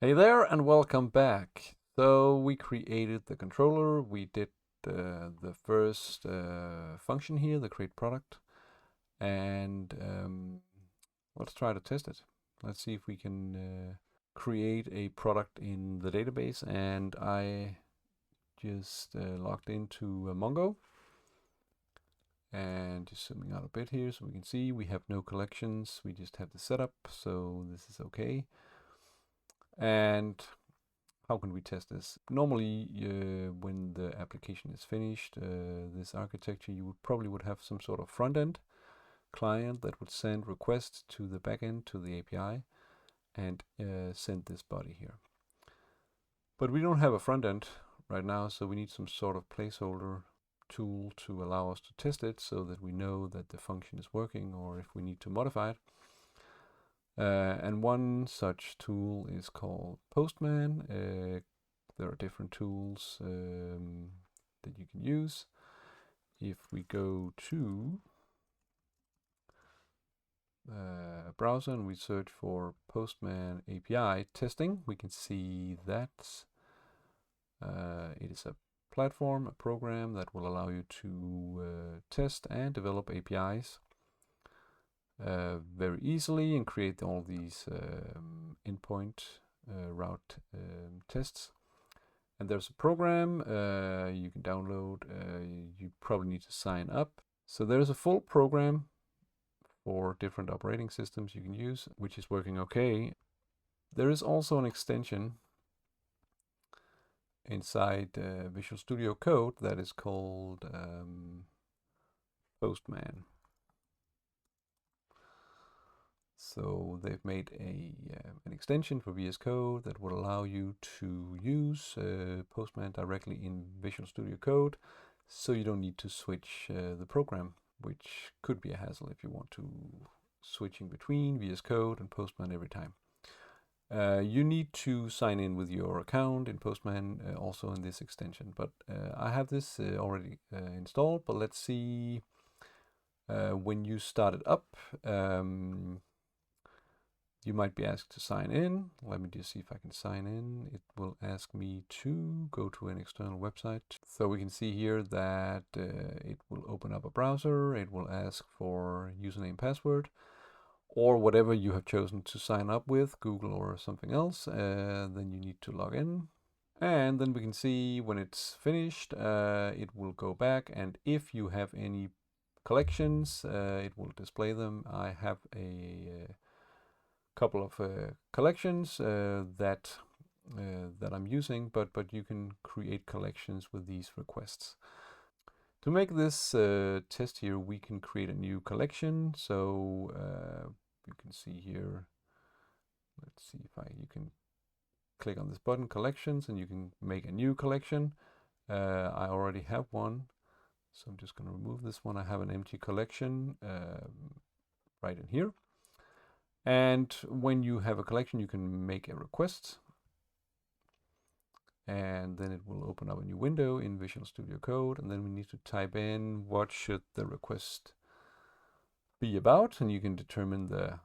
Hey there and welcome back. So we created the controller, we did the first function here, the create product, and let's try to test it. Let's see if we can create a product in the database, and I just logged into Mongo and just zooming out a bit here so we can see we have no collections, we just have the setup, so this is okay. And how can we test this? Normally, when the application is finished, this architecture, you would probably have some sort of front end client that would send requests to the backend, to the API, and send this body here. But we don't have a front end right now, so we need some sort of placeholder tool to allow us to test it so that we know that the function is working or if we need to modify it. And one such tool is called Postman. There are different tools that you can use. If we go to a browser and we search for Postman API testing, we can see that it is a platform, a program that will allow you to test and develop APIs very easily and create all these endpoint route tests. And there's a program you can download. You probably need to sign up. So there's a full program for different operating systems you can use, which is working okay. There is also an extension inside Visual Studio Code that is called Postman. So they've made an extension for VS Code that would allow you to use Postman directly in Visual Studio Code, so you don't need to switch the program, which could be a hassle if you want to switching between VS Code and Postman every time. You need to sign in with your account in Postman also in this extension, but I have this already installed. But let's see when you start it up. You might be asked to sign in. Let me just see if I can sign in. It will ask me to go to an external website. So we can see here that it will open up a browser. It will ask for username, password, or whatever you have chosen to sign up with, Google or something else. Then you need to log in. And then we can see when it's finished, it will go back. And if you have any collections, it will display them. I have a couple of collections that I'm using, but you can create collections with these requests. To make this test here, we can create a new collection. So you can see here. Let's see if you can click on this button, collections, and you can make a new collection. I already have one, so I'm just going to remove this one. I have an empty collection right in here. And when you have a collection, you can make a request. And then it will open up a new window in Visual Studio Code. And then we need to type in what should the request be about. And you can determine the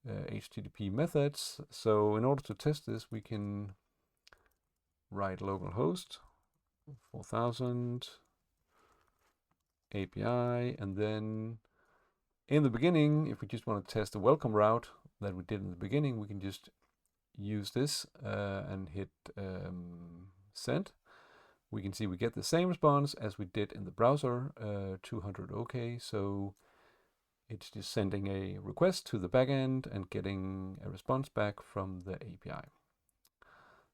HTTP methods. So in order to test this, we can write localhost 4000 API. And then in the beginning, if we just want to test the welcome route that we did in the beginning, we can just use this and hit send. We can see we get the same response as we did in the browser, 200 OK. So it's just sending a request to the backend and getting a response back from the API.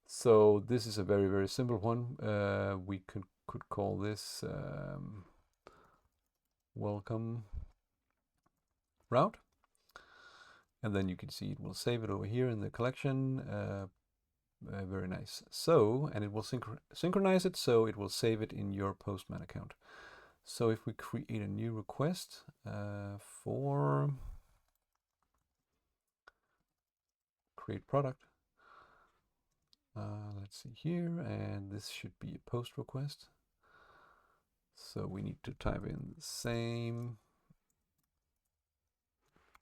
So this is a very, very simple one. We could call this welcome route. And then you can see it will save it over here in the collection. Very nice. So, and it will synchronize it, so it will save it in your Postman account. So if we create a new request for create product, let's see here, and this should be a post request. So we need to type in the same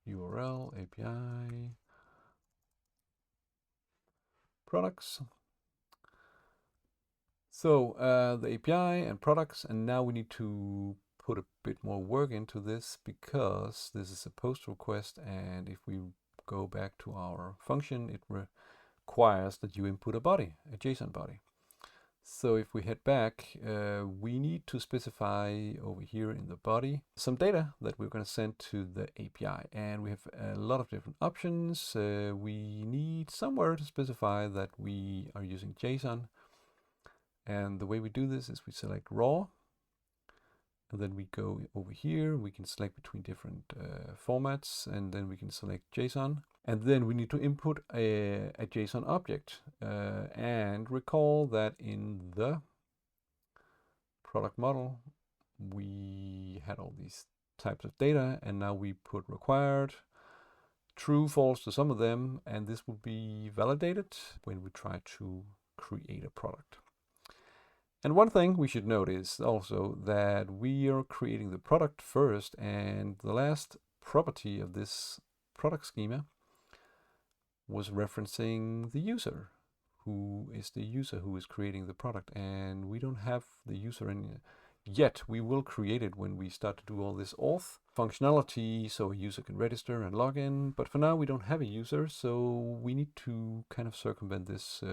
URL, API, products. So the API and products, and now we need to put a bit more work into this because this is a post request, and if we go back to our function, it requires that you input a body, a JSON body. So if we head back, we need to specify over here in the body some data that we're going to send to the API. And we have a lot of different options. We need somewhere to specify that we are using JSON. And the way we do this is we select raw. And then we go over here. We can select between different formats. And then we can select JSON. And then we need to input a JSON object. And recall that in the product model, we had all these types of data, and now we put required, true, false to some of them, and this will be validated when we try to create a product. And one thing we should note is also that we are creating the product first, and the last property of this product schema was referencing the user, who is the user who is creating the product, and we don't have the user in yet. We will create it when we start to do all this auth functionality, so a user can register and log in, but for now we don't have a user, so we need to kind of circumvent this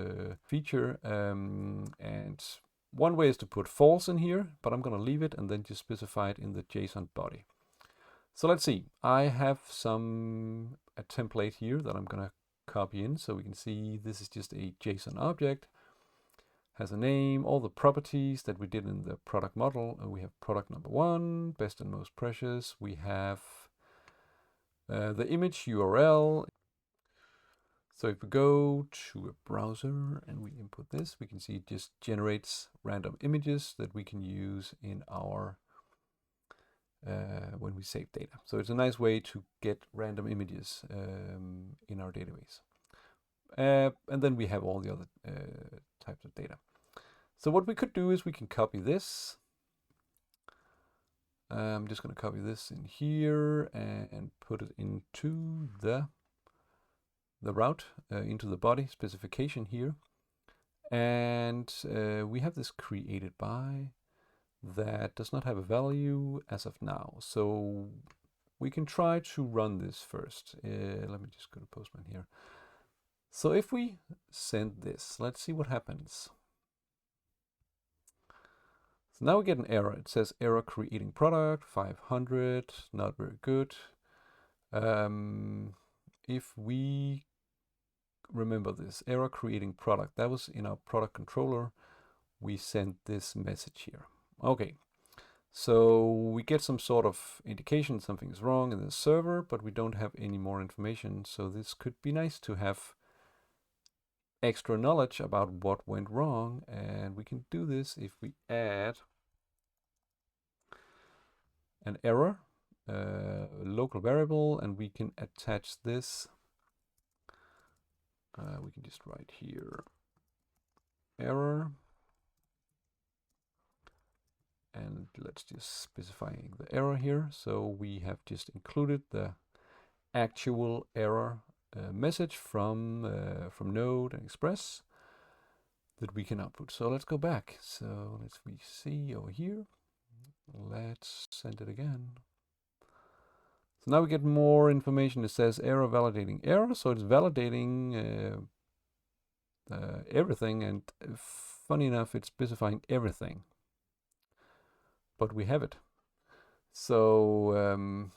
feature, and one way is to put false in here, but I'm going to leave it and then just specify it in the JSON body. So let's see, I have a template here that I'm going to copy in, so we can see this is just a JSON object, has a name, all the properties that we did in the product model. We have product number 1, best and most precious. We have the image URL. So if we go to a browser and we input this, we can see it just generates random images that we can use in our when we save data. So it's a nice way to get random images in our database. And then we have all the other types of data. So what we could do is we can copy this. I'm just going to copy this in here and put it into the route, into the body specification here. And we have this created by that does not have a value as of now. So we can try to run this first. Let me just go to Postman here. So if we send this, let's see what happens. So now we get an error. It says error creating product 500, not very good. If we remember this error creating product, that was in our product controller, we sent this message here. Okay, so we get some sort of indication something is wrong in the server, but we don't have any more information. So this could be nice to have extra knowledge about what went wrong, and we can do this if we add an error, local variable, and we can attach this. We can just write here error, and let's just specify the error here. So we have just included the actual error message from Node and Express that we can output. So let's go back. So let's see over here. Let's send it again. So now we get more information. It says error validating error. So it's validating everything, and funny enough, it's specifying everything. But we have it. So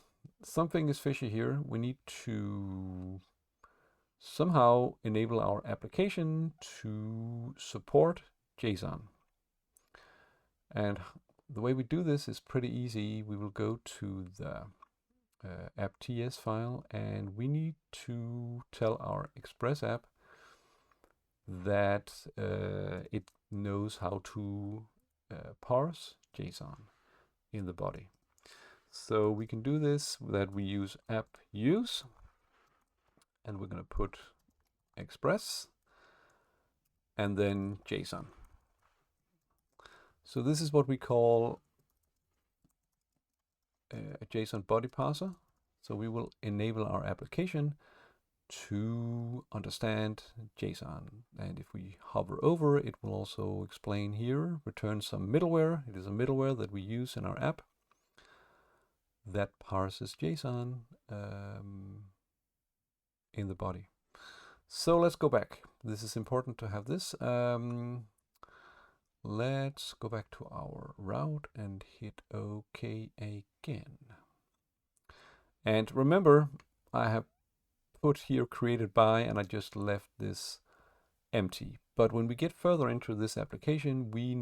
something is fishy here. We need to somehow enable our application to support JSON. And the way we do this is pretty easy. We will go to the app.ts file, and we need to tell our Express app that it knows how to parse JSON in the body. So we can do this that we use app use, and we're going to put Express and then JSON. So this is what we call a JSON body parser. So we will enable our application to understand JSON. And if we hover over, it will also explain here, return some middleware. It is a middleware that we use in our app that parses JSON in the body. So let's go back. This is important to have this. Let's go back to our route and hit OK again. And remember, I have put here created by, and I just left this empty. But when we get further into this application, we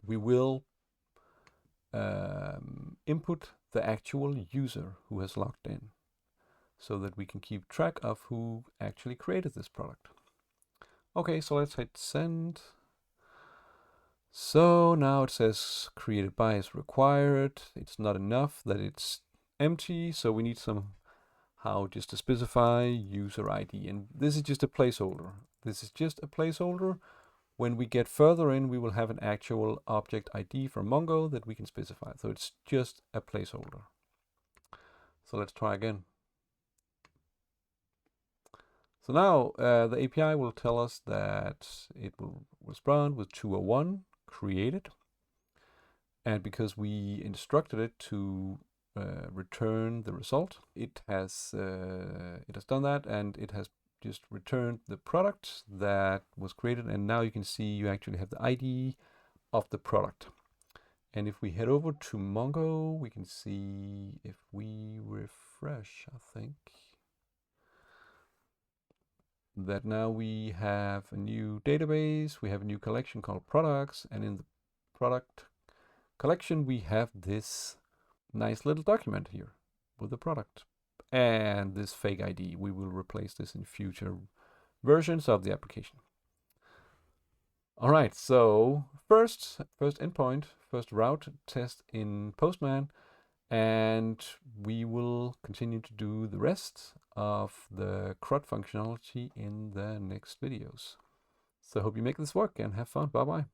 will input the actual user who has logged in, so that we can keep track of who actually created this product. Okay, so let's hit send. So now it says created by is required. It's not enough that it's empty, so we need somehow just to specify user ID. And this is just a placeholder. This is just a placeholder. When we get further in, we will have an actual object ID from Mongo that we can specify. So it's just a placeholder. So let's try again. So now the API will tell us that it will respond with 201 created. And because we instructed it to return the result, it has done that, and it has just returned the product that was created. And now you can see you actually have the ID of the product. And if we head over to Mongo, we can see if we refresh, I think, that now we have a new database, we have a new collection called products, and in the product collection we have this nice little document here with the product and this fake ID. We will replace this in future versions of the application. All right, so first endpoint, first route test in Postman, and we will continue to do the rest of the CRUD functionality in the next videos. So I hope you make this work and have fun. Bye-bye.